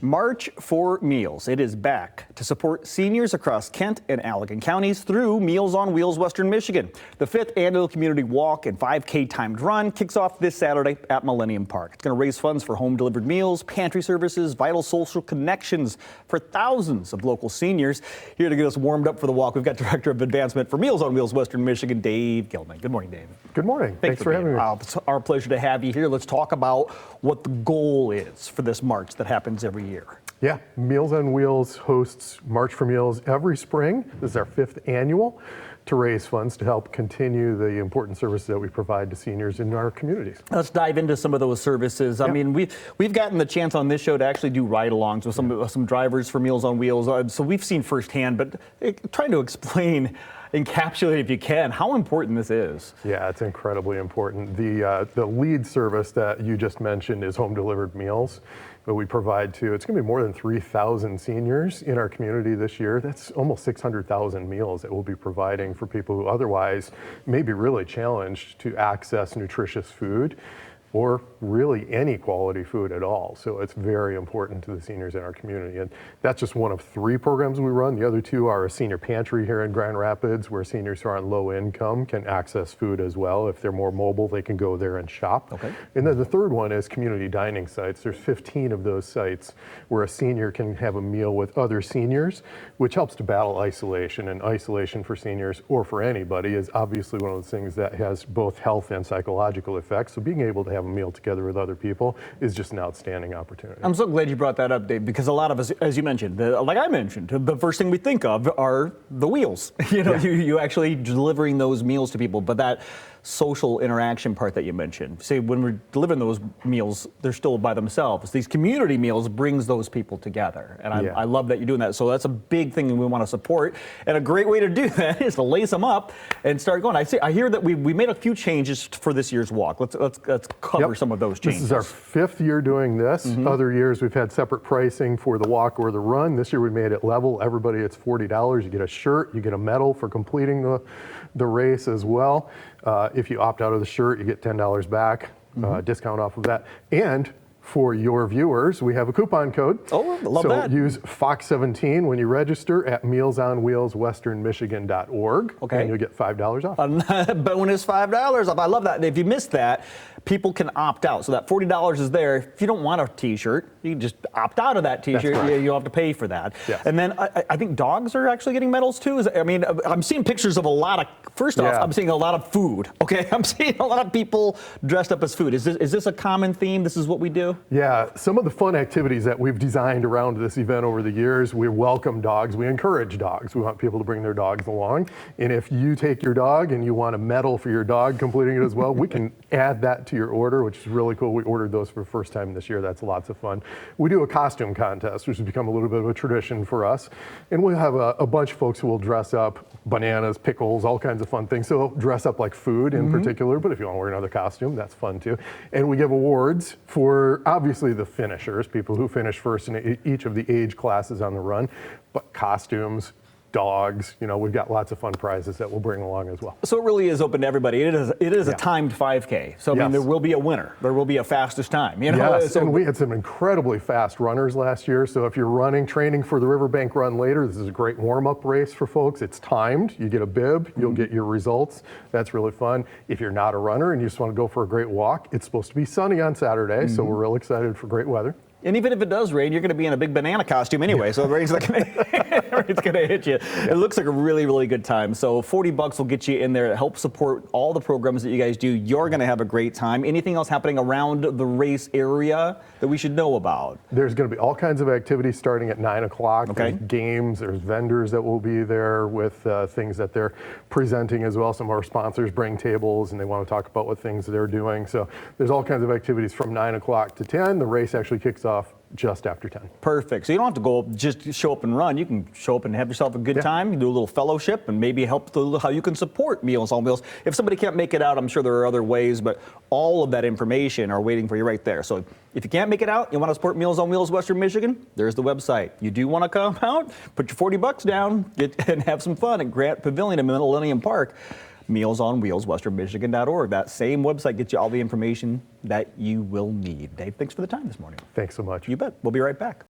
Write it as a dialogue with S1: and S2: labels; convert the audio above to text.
S1: March for Meals. It is back to support seniors across Kent and Allegan counties through Meals on Wheels Western Michigan. The 5th annual community walk and 5K timed run kicks off this Saturday at Millennium Park. It's going to raise funds for home delivered meals, pantry services, vital social connections for thousands of local seniors. Here to get us warmed up for the walk, we've got Director of Advancement for Meals on Wheels Western Michigan, Dave Gilman. Good morning, Dave.
S2: Good morning. Thanks for having me.
S1: It's our pleasure to have you here. Let's talk about what the goal is for this march that happens every year.
S2: Yeah, Meals on Wheels hosts March for Meals every spring. This is our 5th annual to raise funds to help continue the important services that we provide to seniors in our communities.
S1: Let's dive into some of those services. I mean, we've gotten the chance on this show to actually do ride-alongs with some drivers for Meals on Wheels, so we've seen firsthand, but trying to encapsulate, if you can, how important this is.
S2: Yeah, it's incredibly important. The lead service that you just mentioned is home delivered meals that we provide to, it's going to be more than 3,000 seniors in our community this year. That's almost 600,000 meals that we'll be providing for people who otherwise may be really challenged to access nutritious food or really any quality food at all. So it's very important to the seniors in our community. And that's just one of 3 programs we run. The other 2 are a senior pantry here in Grand Rapids, where seniors who are on low income can access food as well. If they're more mobile, they can go there and shop. Okay. And then the third one is community dining sites. There's 15 of those sites where a senior can have a meal with other seniors, which helps to battle isolation. And isolation for seniors or for anybody is obviously one of those things that has both health and psychological effects. So being able to have a meal together with other people is just an outstanding opportunity.
S1: I'm so glad you brought that up, Dave, because a lot of us, as you mentioned, like I mentioned, the first thing we think of are the wheels. You actually delivering those meals to people, but that social interaction part that you mentioned. Say when we're delivering those meals, they're still by themselves. These community meals brings those people together, and I love that you're doing that. So that's a big thing we want to support, and a great way to do that is to lace them up and start going. I hear that we made a few changes for this year's walk. Let's cover some of those changes.
S2: This is our 5th year doing this. Other years we've had separate pricing for the walk or the run. This year we made it level. Everybody, it's $40. You get a shirt, you get a medal for completing the race as well. If you opt out of the shirt, you get $10 back, discount off of that. And for your viewers, we have a coupon code.
S1: Oh, love that.
S2: So use Fox17 when you register at mealsonwheelswesternmichigan.org, and you'll get $5 off.
S1: Bonus $5 off. I love that. If you missed that, people can opt out. So that $40 is there. If you don't want a T-shirt, you can just opt out of that T-shirt. You don't have to pay for that. Yes. And then I think dogs are actually getting medals too. I'm seeing pictures of a lot of. First off, I'm seeing a lot of food. Okay, I'm seeing a lot of people dressed up as food. Is this a common theme? This is what we do?
S2: Yeah, some of the fun activities that we've designed around this event over the years, we welcome dogs, we encourage dogs. We want people to bring their dogs along. And if you take your dog and you want a medal for your dog completing it as well, we can add that to your order, which is really cool. We ordered those for the first time this year. That's lots of fun. We do a costume contest, which has become a little bit of a tradition for us. And we'll have a bunch of folks who will dress up, bananas, pickles, all kinds of fun things. So dress up like food in particular, but if you want to wear another costume, that's fun too. And we give awards for obviously the finishers, people who finish first in each of the age classes on the run, but costumes, dogs, we've got lots of fun prizes that we'll bring along as well.
S1: So it really is open to everybody. It is a timed 5K. So I mean, there will be a winner. There will be a fastest time.
S2: Yes, and we had some incredibly fast runners last year. So if you're training for the Riverbank Run later, this is a great warm-up race for folks. It's timed. You get a bib. You'll get your results. That's really fun. If you're not a runner and you just want to go for a great walk, it's supposed to be sunny on Saturday, so we're real excited for great weather.
S1: And even if it does rain, you're going to be in a big banana costume anyway, so the rain's not going to hit you. It looks like a really, really good time. So $40 will get you in there to help support all the programs that you guys do. You're going to have a great time. Anything else happening around the race area that we should know about?
S2: There's going to be all kinds of activities starting at 9 o'clock.
S1: Okay.
S2: There's games, there's vendors that will be there with things that they're presenting as well. Some of our sponsors bring tables and they want to talk about what things they're doing. So there's all kinds of activities from 9 o'clock to 10. The race actually kicks off just after 10.
S1: Perfect. So you don't have to go just show up and run. You can show up and have yourself a good time. You can do a little fellowship and maybe help how you can support Meals on Wheels. If somebody can't make it out, I'm sure there are other ways, but all of that information are waiting for you right there. So if you can't make it out, you want to support Meals on Wheels Western Michigan, there's the website. You do want to come out, put your $40 down and have some fun at Grant Pavilion in Millennium Park. mealsonwheelswesternmichigan.org. That same website gets you all the information that you will need. Dave, thanks for the time this morning.
S2: Thanks so much.
S1: You bet. We'll be right back.